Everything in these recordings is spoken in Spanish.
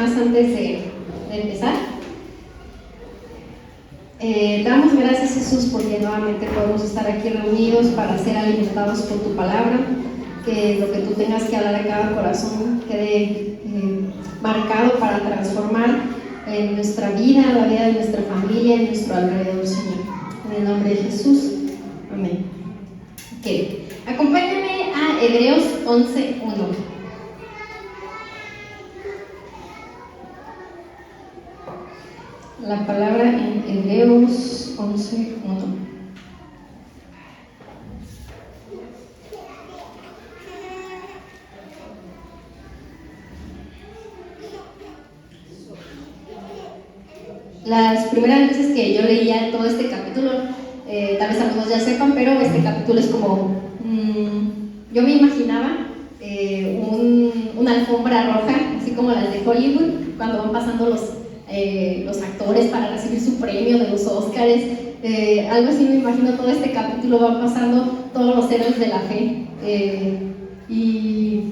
más antes de empezar. Damos gracias, Jesús, porque nuevamente podemos estar aquí reunidos para ser alimentados por tu palabra, que lo que tú tengas que hablar a cada corazón quede marcado para transformar en nuestra vida, la vida de nuestra familia, en nuestro alrededor, Señor. En el nombre de Jesús, amén. Okay. Acompáñame a Hebreos 11:1. La palabra en Hebreos 11:1. Las primeras veces que yo leía todo este capítulo, tal vez algunos ya sepan, pero este capítulo es como, yo me imaginaba una alfombra roja, así como las de Hollywood, cuando van pasando los actores para recibir su premio de los Óscares, algo así me imagino todo este capítulo, van pasando todos los héroes de la fe, y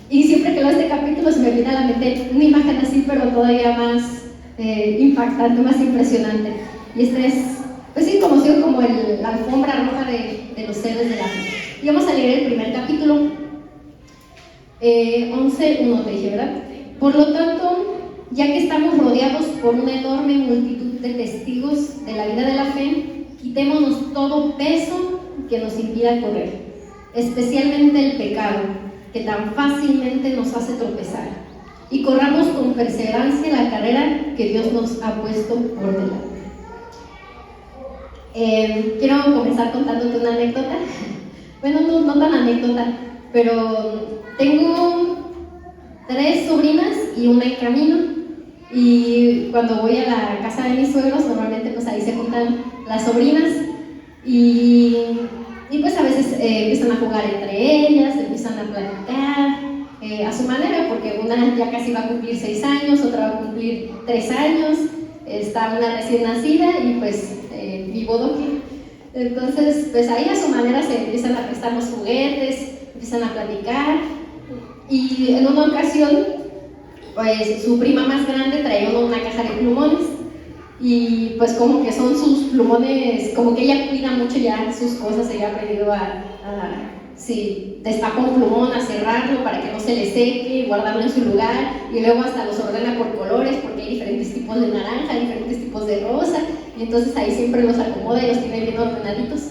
siempre que leo este capítulo se me viene a la mente una imagen así, pero todavía más impactante, más impresionante. Y este es, pues sí, conocido como la alfombra roja de los héroes de la fe. Y vamos a leer el primer capítulo, 11:1 te dije, ¿verdad? Por lo tanto, ya que estamos rodeados por una enorme multitud de testigos de la vida de la fe, quitémonos todo peso que nos impida correr, especialmente el pecado, que tan fácilmente nos hace tropezar, y corramos con perseverancia la carrera que Dios nos ha puesto por delante. Quiero comenzar contándote una anécdota. Bueno, no tan anécdota, pero tengo 3 sobrinas y una en camino, y cuando voy a la casa de mis suegros, normalmente pues ahí se juntan las sobrinas y pues a veces empiezan a jugar entre ellas, empiezan a platicar a su manera, porque una ya casi va a cumplir 6 años, otra va a cumplir 3 años, está una recién nacida y pues mi bodoque. Entonces pues ahí a su manera se empiezan a prestar los juguetes, empiezan a platicar, y en una ocasión pues su prima más grande traía una caja de plumones, y pues como que son sus plumones, como que ella cuida mucho ya sus cosas, ella ha aprendido si destapa un plumón, a cerrarlo para que no se le seque, guardarlo en su lugar, y luego hasta los ordena por colores, porque hay diferentes tipos de naranja, diferentes tipos de rosa, y entonces ahí siempre los acomoda y los tiene bien ordenaditos.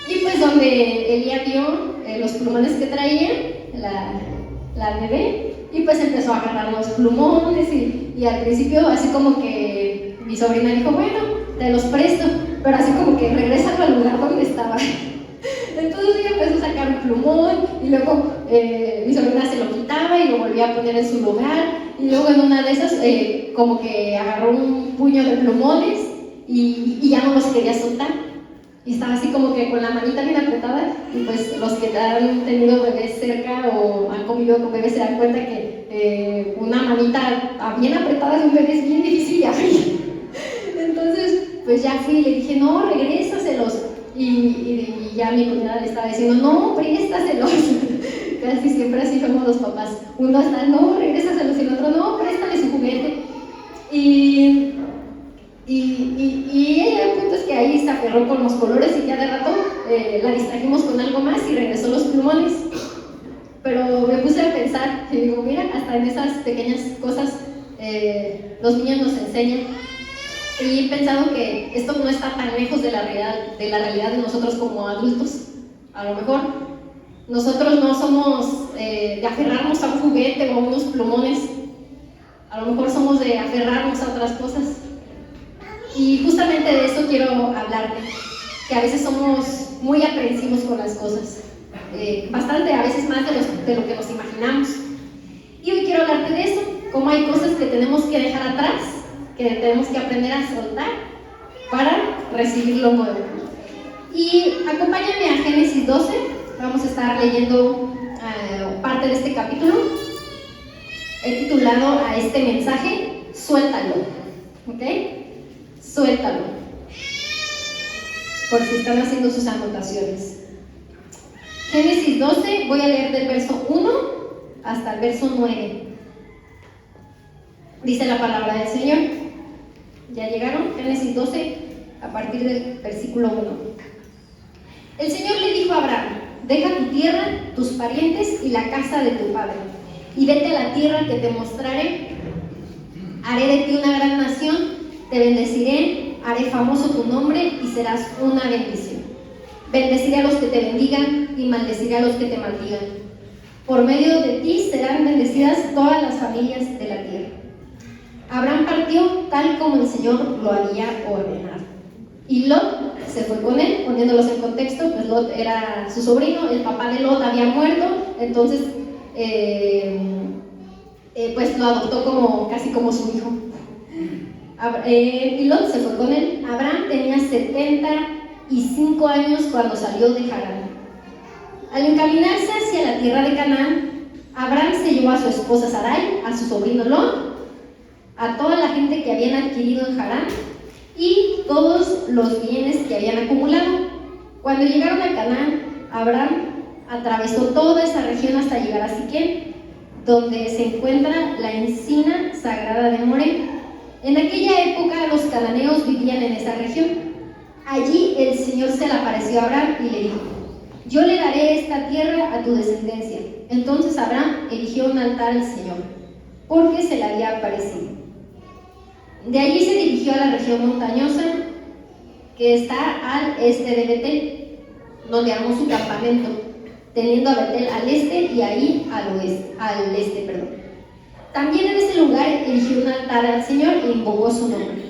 Y pues donde Elia vio los plumones que traía la bebé, y pues empezó a agarrar los plumones, y al principio así como que mi sobrina dijo, bueno, te los presto, pero así como que regresalo al lugar donde estaba. Entonces ella empezó a sacar un plumón, y luego mi sobrina se lo quitaba y lo volvía a poner en su lugar, y luego en una de esas como que agarró un puño de plumones y ya no los quería soltar. Y estaba así como que con la manita bien apretada, y pues los que han tenido bebés cerca o han convivido con bebés se dan cuenta que una manita bien apretada de un bebé es bien difícil de abrir. Entonces pues ya fui y le dije, no, regrésaselos, y ya mi cuñada le estaba diciendo, no, préstaselos. Casi siempre así somos los papás, uno está, no, regrésaselos, y el otro, no, préstale su juguete. Y ella, el punto es que ahí se aferró con los colores, y ya de rato la distrajimos con algo más y regresó los plumones. Pero me puse a pensar y digo, mira, hasta en esas pequeñas cosas los niños nos enseñan. Y he pensado que esto no está tan lejos de la realidad de nosotros como adultos. A lo mejor nosotros no somos de aferrarnos a un juguete o a unos plumones, a lo mejor somos de aferrarnos a otras cosas. Y justamente de eso quiero hablarte, que a veces somos muy aprensivos con las cosas, bastante, a veces más de lo que nos imaginamos. Y hoy quiero hablarte de eso, cómo hay cosas que tenemos que dejar atrás, que tenemos que aprender a soltar para recibir lo nuevo. Y acompáñame a Génesis 12, vamos a estar leyendo parte de este capítulo. He titulado a este mensaje, Suéltalo, ¿ok? Suéltalo, por si están haciendo sus anotaciones. Génesis 12, voy a leer del verso 1 hasta el verso 9. Dice la palabra del Señor. Ya llegaron, Génesis 12, a partir del versículo 1. El Señor le dijo a Abraham: deja tu tierra, tus parientes y la casa de tu padre, y vete a la tierra que te mostraré. Haré de ti una gran nación, te bendeciré, haré famoso tu nombre y serás una bendición. Bendeciré a los que te bendigan y maldeciré a los que te maldigan. Por medio de ti serán bendecidas todas las familias de la tierra. Abraham partió tal como el Señor lo había ordenado. Y Lot se fue con él. Poniéndolos en contexto, pues Lot era su sobrino, el papá de Lot había muerto, entonces pues lo adoptó casi como su hijo. Y Lot se fue con él. Abraham tenía 75 años cuando salió de Harán. Al encaminarse hacia la tierra de Canaán, Abraham se llevó a su esposa Sarai, a su sobrino Lot, a toda la gente que habían adquirido en Harán y todos los bienes que habían acumulado. Cuando llegaron a Canaán, Abraham atravesó toda esa región hasta llegar a Siquem, donde se encuentra la encina sagrada de Moré. En aquella época los cananeos vivían en esa región. Allí el Señor se le apareció a Abraham y le dijo: yo le daré esta tierra a tu descendencia. Entonces Abraham erigió un altar al Señor, porque se le había aparecido. De allí se dirigió a la región montañosa que está al este de Betel, donde armó su campamento, teniendo a Betel al este y ahí al este. También en ese lugar erigió un altar al Señor e invocó su nombre.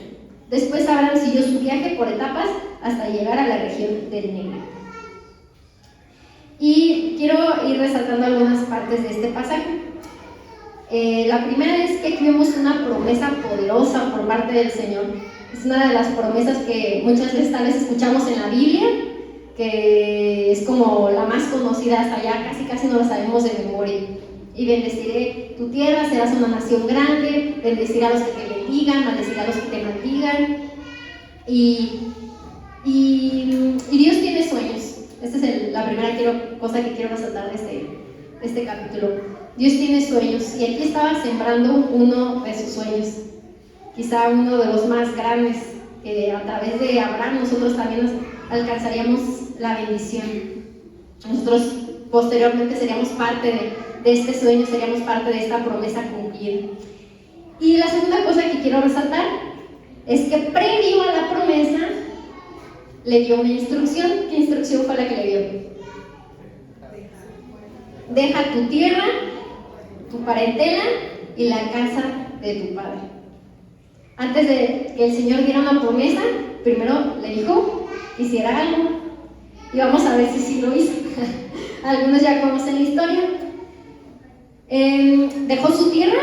Después Abraham siguió su viaje por etapas hasta llegar a la región del Negev. Y quiero ir resaltando algunas partes de este pasaje. La primera es que aquí vemos una promesa poderosa por parte del Señor. Es una de las promesas que muchas veces tal vez escuchamos en la Biblia, que es como la más conocida hasta allá, casi no la sabemos de memoria. Y bendeciré tu tierra, serás una nación grande, bendeciré a los que te bendigan, maldeciré a los que te maldigan. Y Dios tiene sueños. Esta es la primera cosa que quiero resaltar de este capítulo. Dios tiene sueños, y aquí estaba sembrando uno de sus sueños, quizá uno de los más grandes, que a través de Abraham nosotros también alcanzaríamos la bendición. Nosotros posteriormente seríamos parte de este sueño, seríamos parte de esta promesa cumplida. Y la segunda cosa que quiero resaltar es que previo a la promesa le dio una instrucción. ¿Qué instrucción fue la que le dio? Deja tu tierra, tu parentela y la casa de tu padre. Antes de que el Señor diera una promesa, primero le dijo que hiciera algo, y vamos a ver si sí lo hizo. Algunos ya conocen la historia. Dejó su tierra.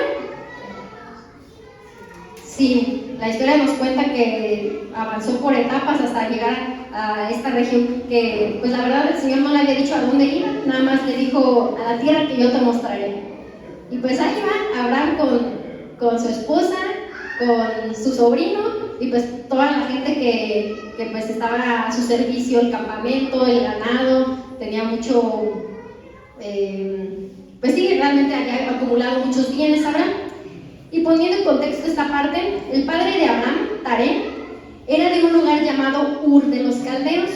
Sí, la historia nos cuenta que avanzó por etapas hasta llegar a esta región que, pues la verdad, el Señor no le había dicho a dónde iba, nada más le dijo: a la tierra que yo te mostraré. Y pues ahí va Abraham con su esposa, con su sobrino, y pues toda la gente que pues estaba a su servicio, el campamento, el ganado, tenía mucho, pues sí, realmente había acumulado muchos bienes Abraham. Y poniendo en contexto esta parte, el padre de Abraham, Taré, era de un lugar llamado Ur de los Caldeos.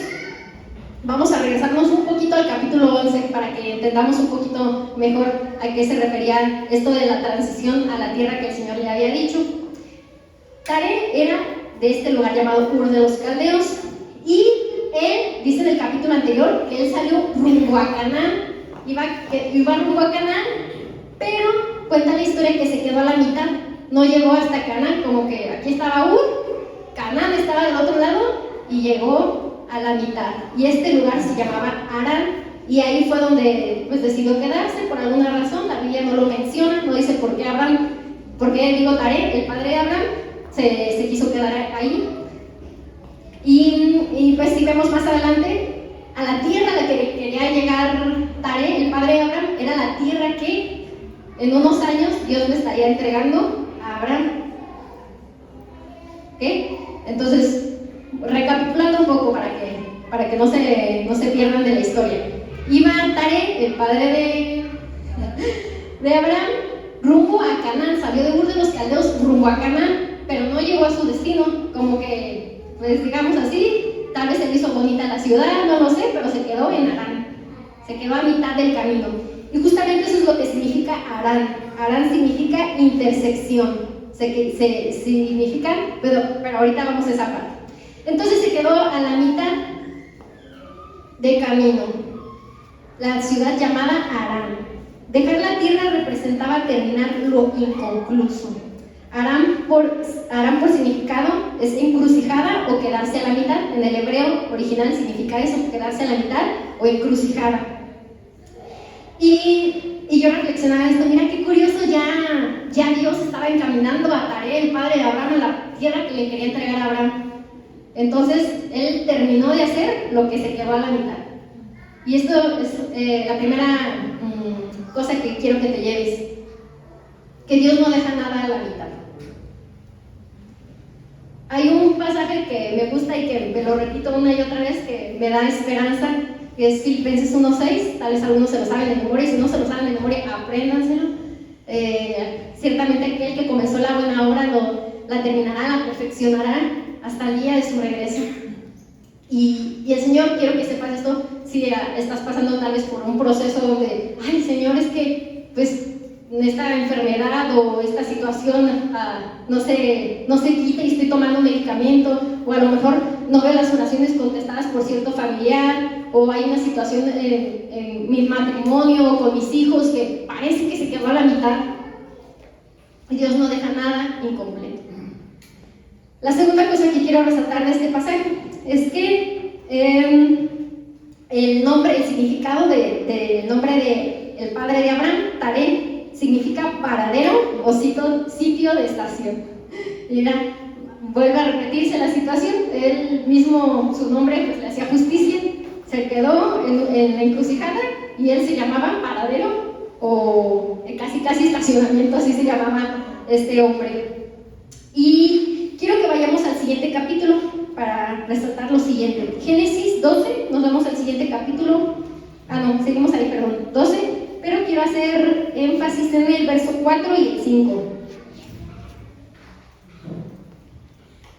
Vamos a regresarnos un poquito al capítulo 11 para que entendamos un poquito mejor a qué se refería esto de la transición a la tierra que el Señor le había dicho. Taré era de este lugar llamado Ur de los Caldeos, y él, dice en el capítulo anterior, que él salió rumbo a Canaán, iba rumbo a Canaán, pero cuenta la historia que se quedó a la mitad, no llegó hasta Canaán, como que aquí estaba Ur, Canaán estaba del otro lado, y llegó a la mitad, y este lugar se llamaba Harán, y ahí fue donde pues decidió quedarse por alguna razón. La Biblia no lo menciona, no dice por qué Taré, el padre de Abraham, se quiso quedar ahí. Y pues si vemos más adelante, a la tierra a la que quería llegar Taré, el padre de Abraham, era la tierra que en unos años Dios le estaría entregando a Abraham. ¿Ok? Entonces, recapitulando un poco para que no se pierdan de la historia. Iba Taré, el padre de Abraham, rumbo a Canaán, salió de Ur de los Caldeos rumbo a Canaán, pero no llegó a su destino, como que, pues digamos así, tal vez se le hizo bonita la ciudad, no lo sé, pero se quedó en Harán, se quedó a mitad del camino. Y justamente eso es lo que significa Harán. Harán significa intersección, significa, pero ahorita vamos a esa parte. Entonces se quedó a la mitad de camino, la ciudad llamada Harán. Dejar la tierra representaba terminar lo inconcluso. Harán por significado es encrucijada o quedarse a la mitad. En el hebreo original significa eso, quedarse a la mitad o encrucijada. Y yo reflexionaba esto, mira qué curioso, ya Dios estaba encaminando a Taré, el padre de Abraham, a la tierra que le quería entregar a Abraham. Entonces, él terminó de hacer lo que se quedó a la mitad. Y esto es la primera cosa que quiero que te lleves, que Dios no deja nada a la mitad. Hay un pasaje que me gusta y que me lo repito una y otra vez, que me da esperanza, que es Filipenses 1:6, tal vez algunos se lo saben de memoria, y si no se lo saben de memoria, apréndanselo. Ciertamente aquel que comenzó la buena obra la terminará, la perfeccionará hasta el día de su regreso. Y el Señor, quiero que sepas esto, si estás pasando tal vez por un proceso donde, ay Señor, es que pues esta enfermedad o esta situación no se quita y estoy tomando medicamento, o a lo mejor no veo las oraciones contestadas por cierto familiar, o hay una situación en mi matrimonio o con mis hijos que parece que se quedó a la mitad. Dios no deja nada incompleto. La segunda cosa que quiero resaltar de este pasaje es que el significado del nombre del padre de Abraham, Taré, significa paradero o sitio de estación. Mira, vuelve a repetirse la situación, él mismo, su nombre pues le hacía justicia, se quedó en la encrucijada y él se llamaba paradero o casi estacionamiento, así se llamaba este hombre. Y quiero que vayamos al siguiente capítulo para resaltar lo siguiente. Génesis 12, nos vemos al siguiente capítulo. Seguimos ahí, perdón, 12, pero quiero hacer énfasis en el verso 4 y el 5.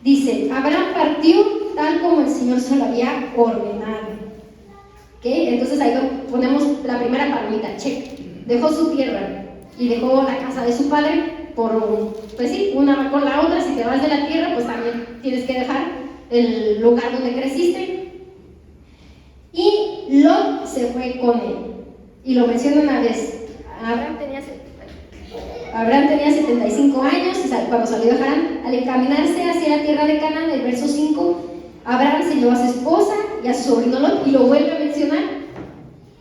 Dice, Abraham partió tal como el Señor se lo había ordenado. ¿Okay? Entonces ahí ponemos la primera palomita, check. Dejó su tierra y dejó la casa de su padre pues sí, una va con la otra. Si te vas de la tierra, pues también tienes que dejar el lugar donde creciste. Y Lot se fue con él. Y lo menciona una vez. Abraham tenía 75 años cuando salió de Harán. Al encaminarse hacia la tierra de Canaán, el verso 5, Abraham se llevó a su esposa y a su sobrino Lot, y lo vuelve a mencionar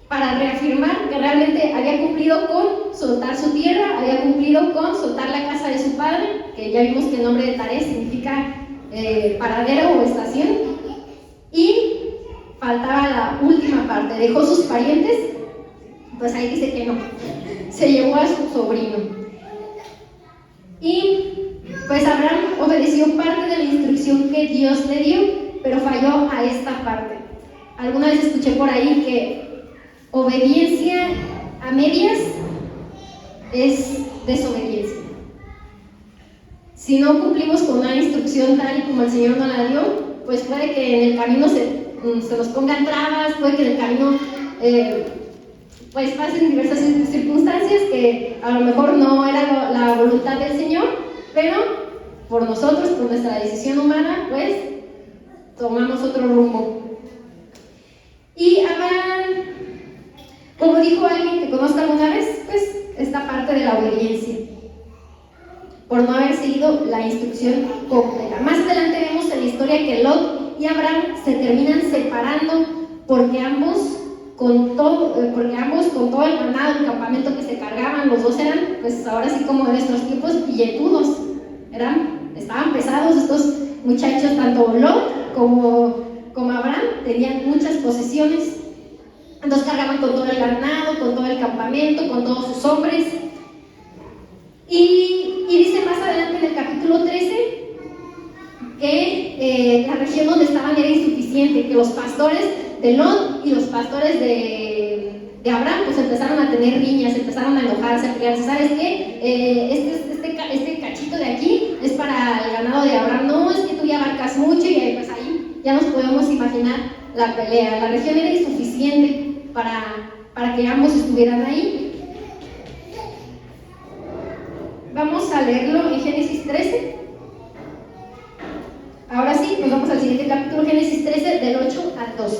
para reafirmar que realmente había cumplido con soltar su tierra, había cumplido con soltar la casa de su padre, que ya vimos que el nombre de Taré significa paradero o estación, y faltaba la última parte, dejó sus parientes, pues ahí dice que no, se llevó a su sobrino. Y pues Abraham obedeció parte de la instrucción que Dios le dio, pero falló a esta parte. Alguna vez escuché por ahí que obediencia a medias es desobediencia. Si no cumplimos con una instrucción tal y como el Señor nos la dio, pues puede que en el camino se nos pongan trabas, puede que en el camino pues pasen diversas circunstancias que a lo mejor no era la voluntad del Señor, pero por nosotros, por nuestra decisión humana, pues tomamos otro rumbo. Y Abraham, como dijo alguien que conozca alguna vez, pues esta parte de la obediencia, por no haber seguido la instrucción completa. Más adelante vemos en la historia que Lot y Abraham se terminan separando porque ambos con todo el ganado, el campamento que se cargaban, los dos eran, pues ahora sí como en nuestros tiempos, billetudos. Estaban pesados estos muchachos, tanto Lot como Abraham tenían muchas posesiones. Entonces cargaban con todo el ganado, con todo el campamento, con todos sus hombres. Y dice más adelante en el capítulo 13 que la región donde estaban era insuficiente, que los pastores de Lot y los pastores de Abraham pues empezaron a tener riñas, empezaron a enojarse, a pelearse. ¿Sabes qué? Este cachito de aquí ya nos podemos imaginar la pelea. La región era insuficiente para que ambos estuvieran ahí. Vamos a leerlo en Génesis 13. Ahora sí, nos vamos al siguiente capítulo, Génesis 13, del 8 al 12.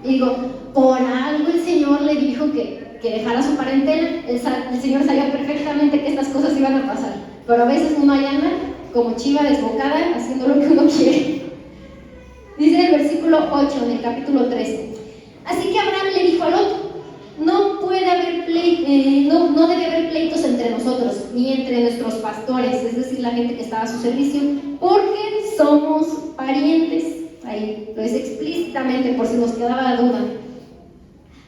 Y digo, por algo el Señor le dijo que dejara su parentela. El Señor sabía perfectamente que estas cosas iban a pasar, pero a veces uno ahí anda como chiva desbocada haciendo lo que uno quiere. Dice el versículo 8 del capítulo 13: así que Abraham le dijo a Lot: no debe haber pleitos entre nosotros, ni entre nuestros pastores, es decir, la gente que estaba a su servicio, porque somos parientes. Ahí lo dice explícitamente por si nos quedaba duda.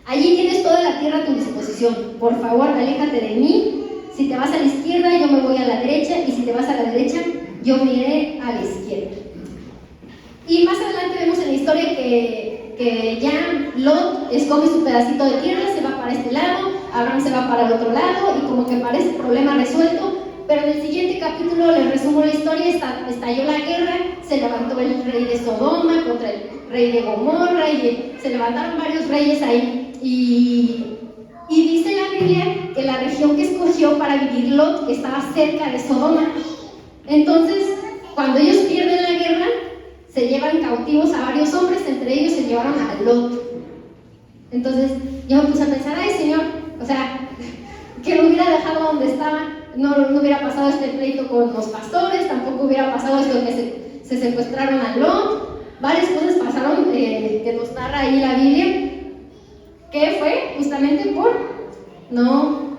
Allí tienes toda la tierra a tu disposición. Por favor, aléjate de mí. Si te vas a la izquierda, yo me voy a la derecha, y si te vas a la derecha, yo me iré a la izquierda. Y más adelante vemos en la historia que ya Lot escoge su pedacito de tierra, se va para este lado, Abraham se va para el otro lado, y como que parece problema resuelto. Pero en el siguiente capítulo les resumo la historia. Estalló la guerra, se levantó el rey de Sodoma contra el rey de Gomorra, y se levantaron varios reyes ahí. Y dice la Biblia que la región que escogió para vivir Lot estaba cerca de Sodoma. Entonces, cuando ellos pierden la guerra, se llevan cautivos a varios hombres, entre ellos se llevaron a Lot. Entonces, yo me puse a pensar, ay Señor, o sea, que lo hubiera dejado donde estaba. No hubiera pasado este pleito con los pastores, tampoco hubiera pasado esto que se secuestraron a Lot. Varias cosas pasaron que nos narra ahí la Biblia, que fue justamente por no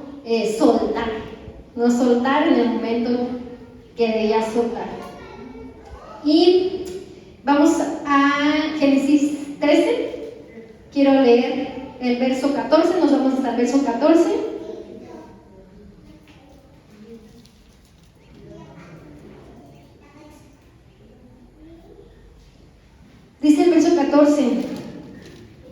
soltar en el momento que debía soltar. Y vamos a Génesis 13, quiero leer el verso 14, nos vamos hasta el verso 14. Dice el verso 14: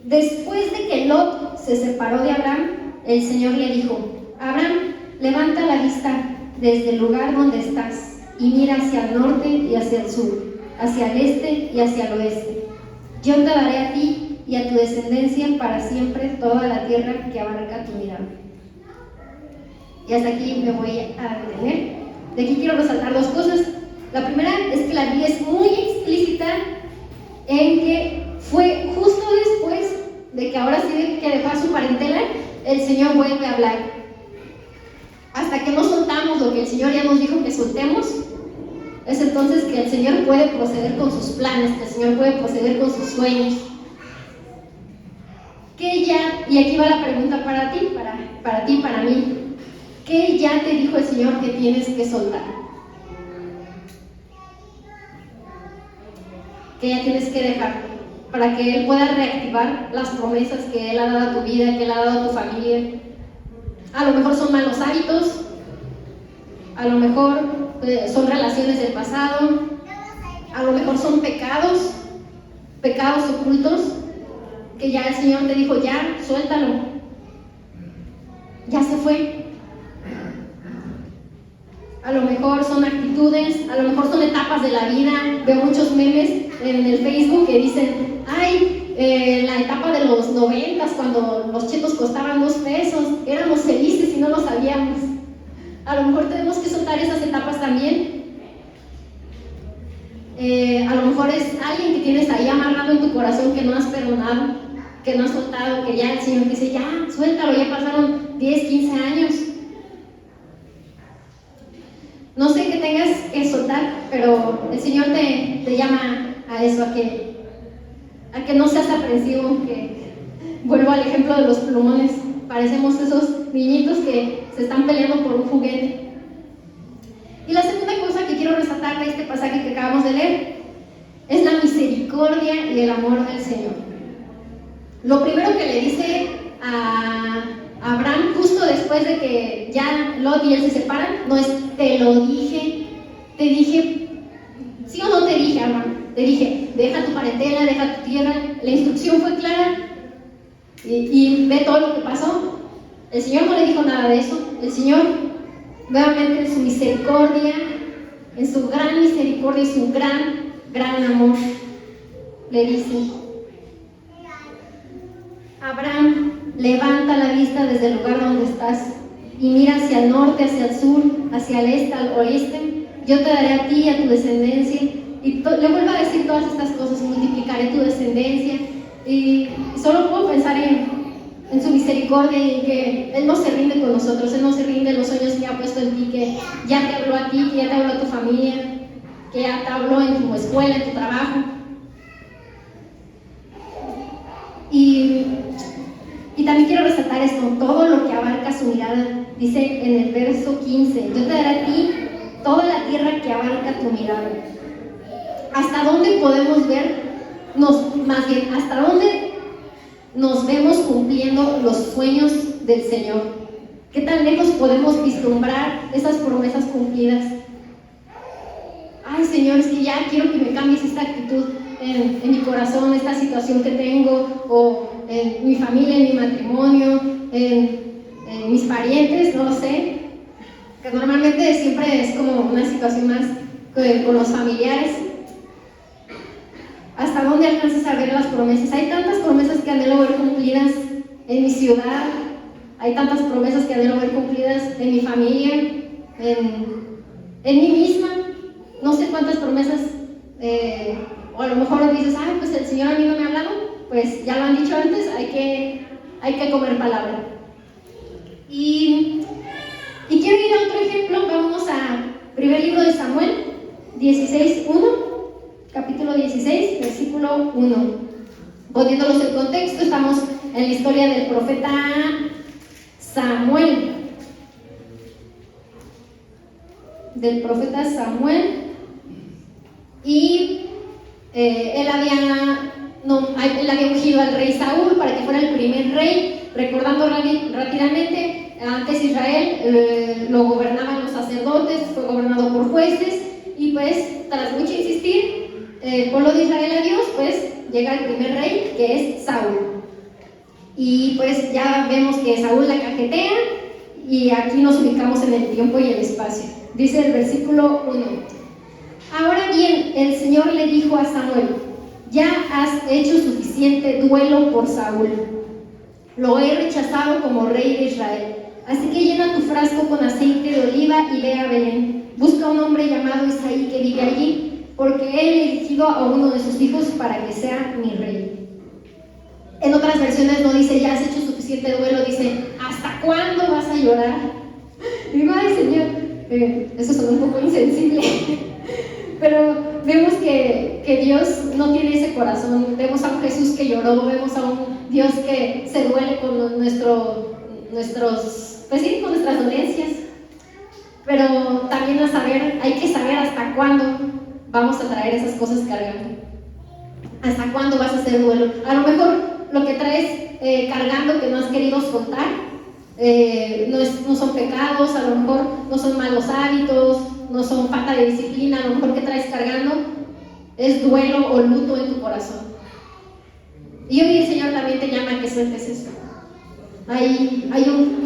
después de que Lot se separó de Abraham, el Señor le dijo: Abraham, levanta la vista desde el lugar donde estás y mira hacia el norte y hacia el sur, hacia el este y hacia el oeste. Yo te daré a ti y a tu descendencia para siempre toda la tierra que abarca tu mirada. Y hasta aquí me voy a detener. De aquí quiero resaltar dos cosas. La primera es que la Biblia es muy explícita en que fue justo después de que ahora sí que dejó a su parentela, el Señor vuelve a hablar. Hasta que no soltamos lo que el Señor ya nos dijo que soltemos, es entonces que el Señor puede proceder con sus planes, que el Señor puede proceder con sus sueños. ¿Qué ya? Y aquí va la pregunta para ti, para mí. ¿Qué ya te dijo el Señor que tienes que soltar? Que ya tienes que dejar para que Él pueda reactivar las promesas que Él ha dado a tu vida, que Él ha dado a tu familia. A lo mejor son malos hábitos, a lo mejor son relaciones del pasado, a lo mejor son pecados ocultos, que ya el Señor te dijo: ya, suéltalo, ya se fue. A lo mejor son actitudes, a lo mejor son etapas de la vida. Veo muchos memes en el Facebook que dicen: ay, la etapa de los 90, cuando los chetos costaban 2 pesos, éramos felices y no lo sabíamos. A lo mejor tenemos que soltar esas etapas también. A lo mejor es alguien que tienes ahí amarrado en tu corazón, que no has perdonado, que no has soltado, que ya el Señor dice: ya, suéltalo, ya pasaron 10, 15 años. No sé qué tengas que soltar, pero el Señor te llama a eso, a que no seas aprensivo, que vuelvo al ejemplo de los plumones. Parecemos esos niñitos que se están peleando por un juguete. Y la segunda cosa que quiero resaltar de este pasaje que acabamos de leer es la misericordia y el amor del Señor. Lo primero que le dice a Abraham, justo después de que ya Lot y él se separan, no es: te lo dije, te dije, ¿sí o no te dije, Abraham? Te dije: deja tu parentela, deja tu tierra. La instrucción fue clara y ve todo lo que pasó. El Señor no le dijo nada de eso. El Señor, nuevamente, en su misericordia, en su gran misericordia y su gran amor, le dice: Abraham, levanta la vista desde el lugar donde estás y mira hacia el norte, hacia el sur, hacia el este, al oeste. Yo te daré a ti y a tu descendencia. Y le vuelvo a decir todas estas cosas: multiplicaré tu descendencia. Y solo puedo pensar en su misericordia y en que Él no se rinde con nosotros. Él no se rinde en los sueños que ha puesto en ti, que ya te habló a ti, que ya te habló a tu familia, que ya te habló en tu escuela, en tu trabajo. Y también quiero resaltar esto: todo lo que abarca su mirada. Dice en el verso 15: yo te daré a ti toda la tierra que abarca tu mirada. ¿Hasta dónde podemos ver? Más bien, ¿hasta dónde nos vemos cumpliendo los sueños del Señor? ¿Qué tan lejos podemos vislumbrar esas promesas cumplidas? Ay, Señor, es que ya quiero que me cambies esta actitud en mi corazón, esta situación que tengo, o en mi familia, en mi matrimonio, en mis parientes, no lo sé, que normalmente siempre es como una situación más con los familiares. ¿Hasta dónde alcanzas a ver las promesas? Hay tantas promesas que anhelo ver cumplidas en mi ciudad, hay tantas promesas que anhelo ver cumplidas en mi familia, en mí misma. No sé cuántas promesas, o a lo mejor dices: ay, pues el Señor a mí no me ha hablado. Pues ya lo han dicho antes, hay que comer palabra. Y quiero ir a otro ejemplo. Vamos a primer libro de Samuel 16:1. Capítulo 16, versículo 1. Poniéndolos en contexto, estamos en la historia del profeta Samuel. Y él había ungido al rey Saúl para que fuera el primer rey. Recordando rápidamente, antes Israel lo gobernaban los sacerdotes, fue gobernado por jueces, y pues tras mucho insistir el pueblo de Israel a Dios, pues llega el primer rey, que es Saúl. Y pues ya vemos que Saúl la cajetea, y aquí nos ubicamos en el tiempo y el espacio. Dice el versículo 1: ahora bien, el Señor le dijo a Samuel: ya has hecho suficiente duelo por Saúl. Lo he rechazado como rey de Israel. Así que llena tu frasco con aceite de oliva y ve a Belén. Busca un hombre llamado Isaí que vive allí, porque he elegido a uno de sus hijos para que sea mi rey. En otras versiones no dice: ya has hecho suficiente duelo, dice: ¿hasta cuándo vas a llorar? Y digo: ay, Señor, eso suena un poco insensible. Pero vemos que Dios no tiene ese corazón. Vemos a un Jesús que lloró, vemos a un Dios que se duele con nuestras dolencias. Pero también hay que saber hasta cuándo vamos a traer esas cosas cargando. ¿Hasta cuándo vas a hacer duelo? A lo mejor lo que traes cargando, que no has querido soltar, no son pecados, a lo mejor no son malos hábitos, no son falta de disciplina. A lo mejor que traes cargando es duelo o luto en tu corazón. Y hoy el Señor también te llama a que sueltes eso.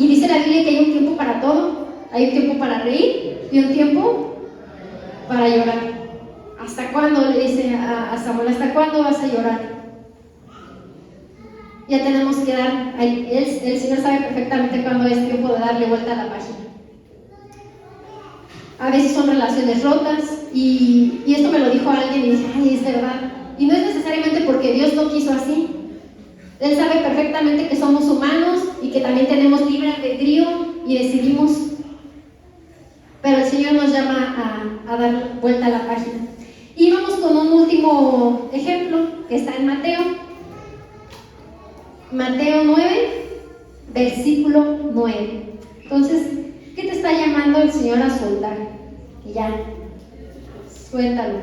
Y dice la Biblia que hay un tiempo para todo. Hay un tiempo para reír y un tiempo para llorar. ¿Hasta cuándo? Le dice a Samuel: ¿hasta cuándo vas a llorar? Ya tenemos que dar. El Señor sabe perfectamente cuándo es tiempo de darle vuelta a la página. A veces son relaciones rotas, y esto me lo dijo alguien y dije: ay, es verdad. Y no es necesariamente porque Dios lo quiso así. Él sabe perfectamente que somos humanos y que también tenemos libre albedrío y decidimos. Pero el Señor nos llama a dar vuelta a la página. Y vamos con un último ejemplo que está en Mateo 9, versículo 9. Entonces, ¿qué te está llamando el Señor a soltar? Y ya, suéltalo.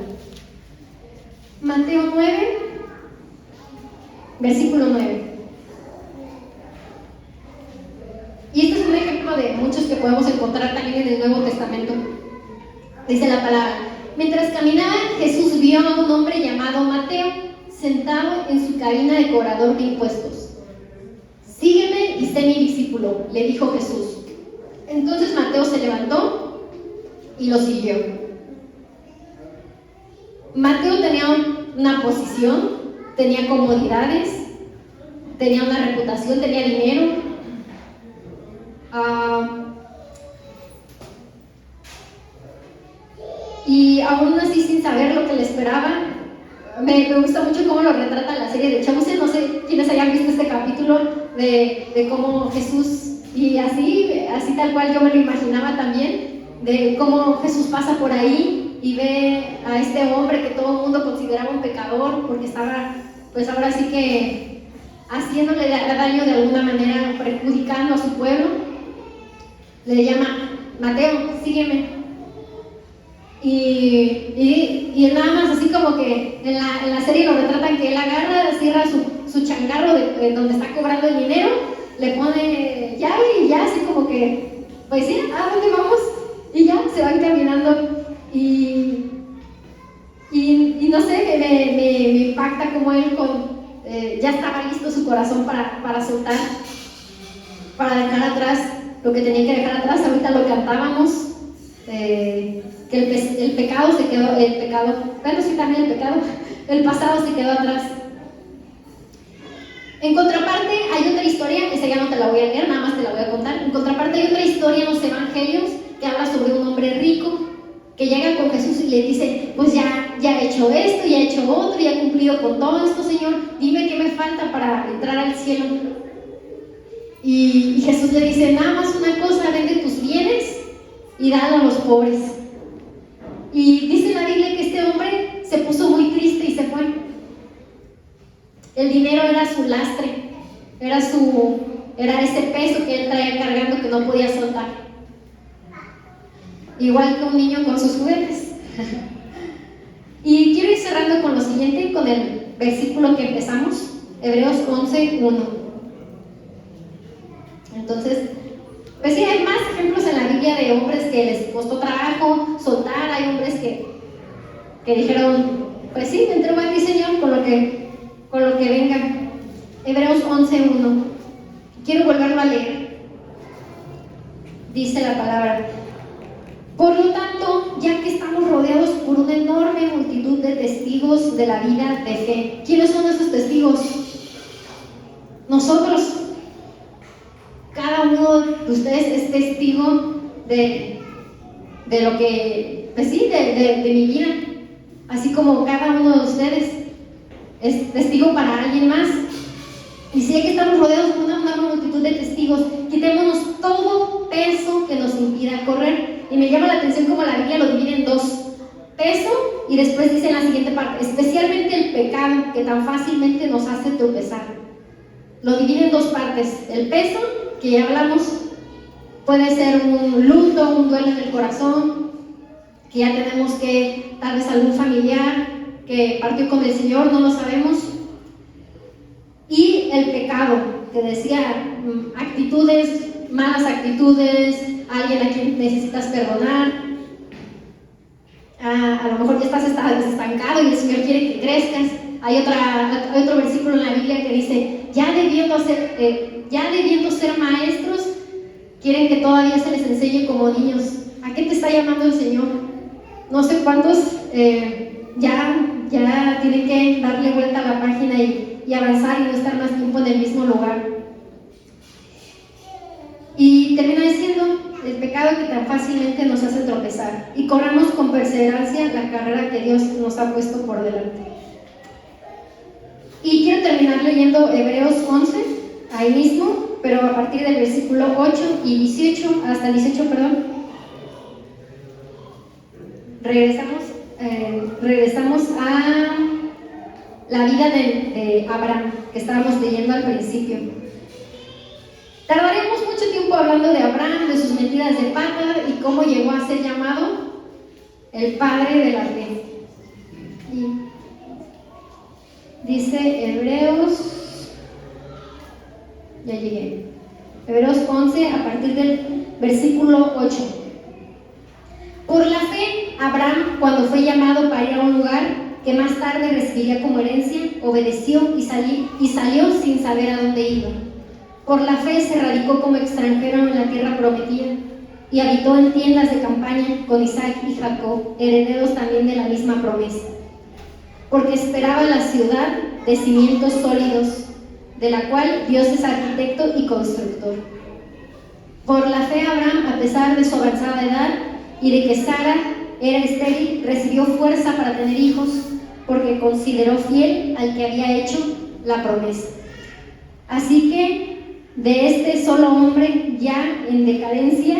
Mateo 9, versículo 9. Y este es un ejemplo de muchos que podemos encontrar también en el Nuevo Testamento. Dice la palabra: mientras caminaban, Jesús vio a un hombre llamado Mateo sentado en su cabina de cobrador de impuestos. Sígueme y sé mi discípulo, le dijo Jesús. Entonces Mateo se levantó y lo siguió. Mateo tenía una posición, tenía comodidades, tenía una reputación, tenía dinero. Y aún así, sin saber lo que le esperaba, me gusta mucho cómo lo retrata la serie de Chosen. No sé quiénes hayan visto este capítulo de cómo Jesús, y así tal cual yo me lo imaginaba también, de cómo Jesús pasa por ahí y ve a este hombre que todo el mundo consideraba un pecador porque estaba, pues ahora sí que haciéndole daño de alguna manera, perjudicando a su pueblo. Le llama: Mateo, sígueme. Y nada más así como que en la serie lo retratan que él agarra, cierra su changarro de donde está cobrando el dinero, le pone llave y ya así como que, pues sí, ¿a dónde vamos? Y ya se van caminando y no sé, me impacta como él ya estaba listo su corazón para soltar, para dejar atrás lo que tenía que dejar atrás. Ahorita lo cantábamos, que el pecado se quedó, bueno, sí, también el pecado, el pasado se quedó atrás. En contraparte hay otra historia, esa ya no te la voy a leer, nada más te la voy a contar. En contraparte hay otra historia en los evangelios que habla sobre un hombre rico que llega con Jesús y le dice: pues ya he hecho esto, ya he hecho otro, ya he cumplido con todo esto, Señor, dime qué me falta para entrar al cielo. Y Jesús le dice: nada más una cosa, vende tus bienes y dale a los pobres. Y dice la Biblia que este hombre se puso muy triste y se fue. El dinero era su lastre, era ese peso que él traía cargando que no podía soltar. Igual que un niño con sus juguetes. Y quiero ir cerrando con lo siguiente, con el versículo que empezamos, Hebreos 11:1. Entonces, pues sí, hay más ejemplos en la Biblia de hombres que les costó trabajo soltar. Hay hombres que dijeron: pues sí, me entrego a ti, Señor, con lo que venga. Hebreos 11:1. Quiero volverlo a leer. Dice la palabra: por lo tanto, ya que estamos rodeados por una enorme multitud de testigos de la vida de fe. ¿Quiénes son esos testigos? Nosotros. Cada uno de ustedes es testigo de lo que, pues sí, de mi vida. Así como cada uno de ustedes es testigo para alguien más. Y si es que estamos rodeados por una multitud de testigos, quitémonos todo peso que nos impida correr. Y me llama la atención como la Biblia lo divide en dos: peso, y después dice en la siguiente parte, especialmente el pecado que tan fácilmente nos hace tropezar. Lo divide en dos partes: el peso, que ya hablamos, puede ser un luto, un duelo en el corazón, que ya tenemos que, tal vez algún familiar que partió con el Señor, no lo sabemos. Y el pecado, que decía, actitudes, malas actitudes, alguien a quien necesitas perdonar. A lo mejor ya estás estancado y el Señor quiere que crezcas. Hay otro versículo en la Biblia que dice: ya debiendo ser maestros, quieren que todavía se les enseñe como niños. ¿A qué te está llamando el Señor? No sé cuántos ya tienen que darle vuelta a la página y avanzar y no estar más tiempo en el mismo lugar. Y termina diciendo: el pecado que tan fácilmente nos hace tropezar, y corramos con perseverancia la carrera que Dios nos ha puesto por delante. Y quiero terminar leyendo Hebreos 11, ahí mismo, pero a partir del versículo 8 y 18, hasta el 18, perdón. Regresamos a la vida de Abraham, que estábamos leyendo al principio. Tardaremos mucho tiempo hablando de Abraham, de sus metidas de pata y cómo llegó a ser llamado el padre de la fe. Y dice Hebreos, ya llegué, Hebreos 11 a partir del versículo 8. Por la fe, Abraham, cuando fue llamado para ir a un lugar que más tarde recibiría como herencia, obedeció y salió sin saber a dónde iba. Por la fe se radicó como extranjero en la tierra prometida y habitó en tiendas de campaña con Isaac y Jacob, herederos también de la misma promesa, porque esperaba la ciudad de cimientos sólidos, de la cual Dios es arquitecto y constructor. Por la fe, Abraham, a pesar de su avanzada edad y de que Sara era estéril, recibió fuerza para tener hijos, porque consideró fiel al que había hecho la promesa. Así que de este solo hombre, ya en decadencia,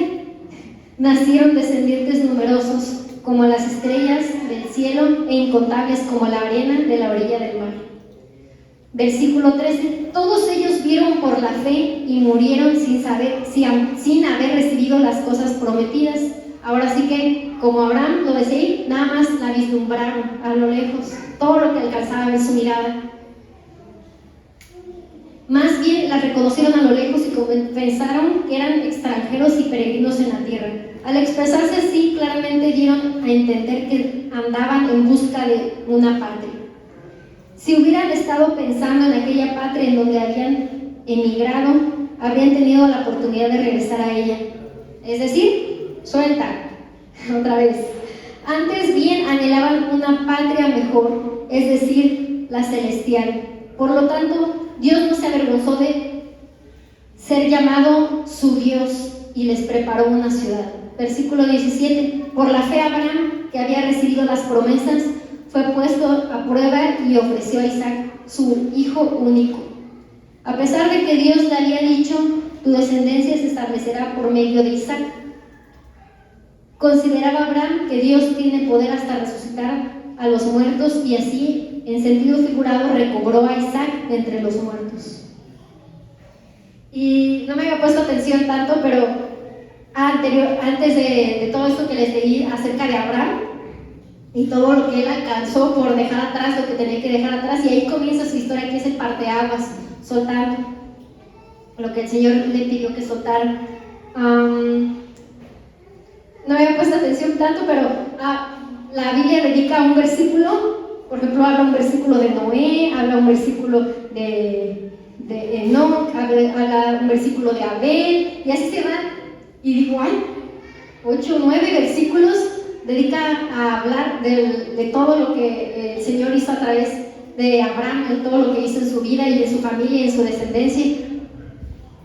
nacieron descendientes numerosos como las estrellas del cielo e incontables como la arena de la orilla del mar. Versículo 13: todos ellos vieron por la fe y murieron sin haber recibido las cosas prometidas. Ahora sí que, como Abraham lo decía ahí, nada más la vislumbraron a lo lejos, todo lo que alcanzaba en su mirada. Más bien las reconocieron a lo lejos y pensaron que eran extranjeros y peregrinos en la tierra. Al expresarse así, claramente dieron a entender que andaban en busca de una patria. Si hubieran estado pensando en aquella patria en donde habían emigrado, habrían tenido la oportunidad de regresar a ella. Es decir, suelta, otra vez. Antes bien anhelaban una patria mejor, es decir, la celestial. Por lo tanto, Dios no se avergonzó de ser llamado su Dios y les preparó una ciudad. Versículo 17: por la fe Abraham, que había recibido las promesas, fue puesto a prueba y ofreció a Isaac, su hijo único. A pesar de que Dios le había dicho: tu descendencia se establecerá por medio de Isaac, consideraba Abraham que Dios tiene poder hasta resucitar a los muertos, y así, en sentido figurado, recobró a Isaac de entre los muertos. Y no me había puesto atención tanto, pero antes de todo esto que les leí acerca de Abraham y todo lo que él alcanzó por dejar atrás lo que tenía que dejar atrás, y ahí comienza su historia, que es el parteaguas, soltando lo que el Señor le pidió que soltara. No me había puesto atención tanto, pero la Biblia dedica un versículo, por ejemplo, habla un versículo de Noé, habla un versículo de Enoch, habla un versículo de Abel, y así se van. Y digo, 8 o 9 versículos dedica a hablar de todo lo que el Señor hizo a través de Abraham, de todo lo que hizo en su vida y en su familia y en su descendencia.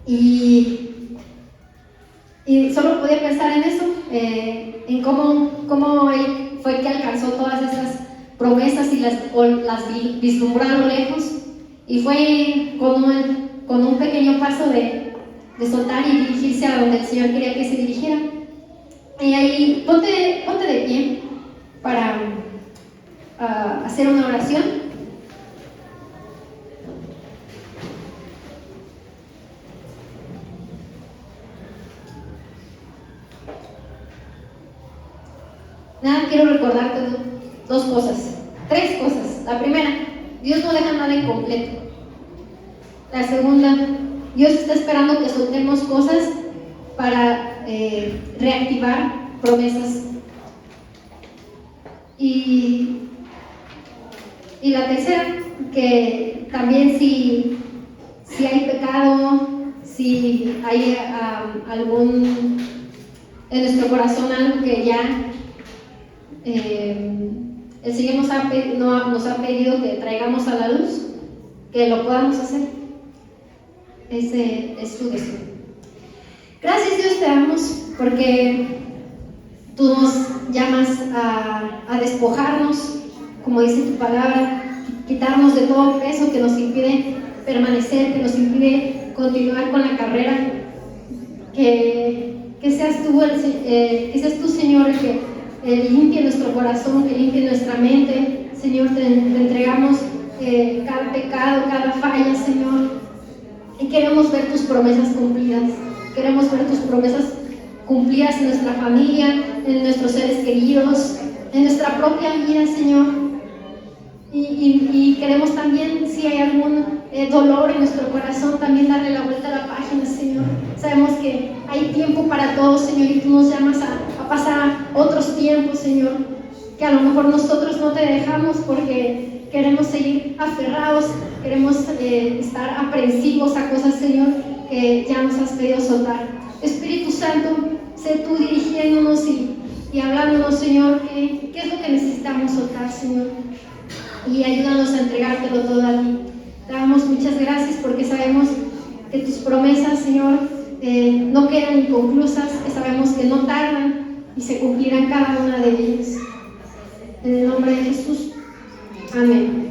Y solo podía pensar en eso, en cómo él fue el que alcanzó todas esas promesas y las vislumbró a lo lejos, y fue con un pequeño paso de soltar y dirigirse a donde el Señor quería que se dirigiera. Y ahí ponte de pie para hacer una oración. Nada, quiero recordarte tres cosas. La primera, Dios no deja nada incompleto. La segunda, Dios está esperando que soltemos cosas para reactivar promesas. Y la tercera, que también si hay pecado, si hay algún en nuestro corazón, algo que ya el Señor nos ha pedido que traigamos a la luz, que lo podamos hacer. Ese es su deseo. Gracias, Dios, te damos porque tú nos llamas a despojarnos, como dice tu palabra, quitarnos de todo peso que nos impide permanecer, que nos impide continuar con la carrera. Que seas tú, Señor, que limpie nuestro corazón, que limpie nuestra mente. Señor, te entregamos cada pecado, cada falla, Señor. Y queremos ver tus promesas cumplidas. Queremos ver tus promesas cumplidas en nuestra familia, en nuestros seres queridos, en nuestra propia vida, Señor. Y queremos también, si hay algún dolor en nuestro corazón, también darle la vuelta a la página, Señor. Sabemos que hay tiempo para todo, Señor, y tú nos llamas a pasar otros tiempos, Señor, que a lo mejor nosotros no te dejamos porque queremos seguir aferrados, queremos estar aprensivos a cosas, Señor, que ya nos has pedido soltar. Espíritu Santo, sé tú dirigiéndonos y hablándonos, Señor, qué es lo que necesitamos soltar, Señor. y ayúdanos a entregártelo todo a ti. Te damos muchas gracias porque sabemos que tus promesas, Señor, no quedan inconclusas, que sabemos que no tardan y se cumplirán cada una de ellas. En el nombre de Jesús. Amén.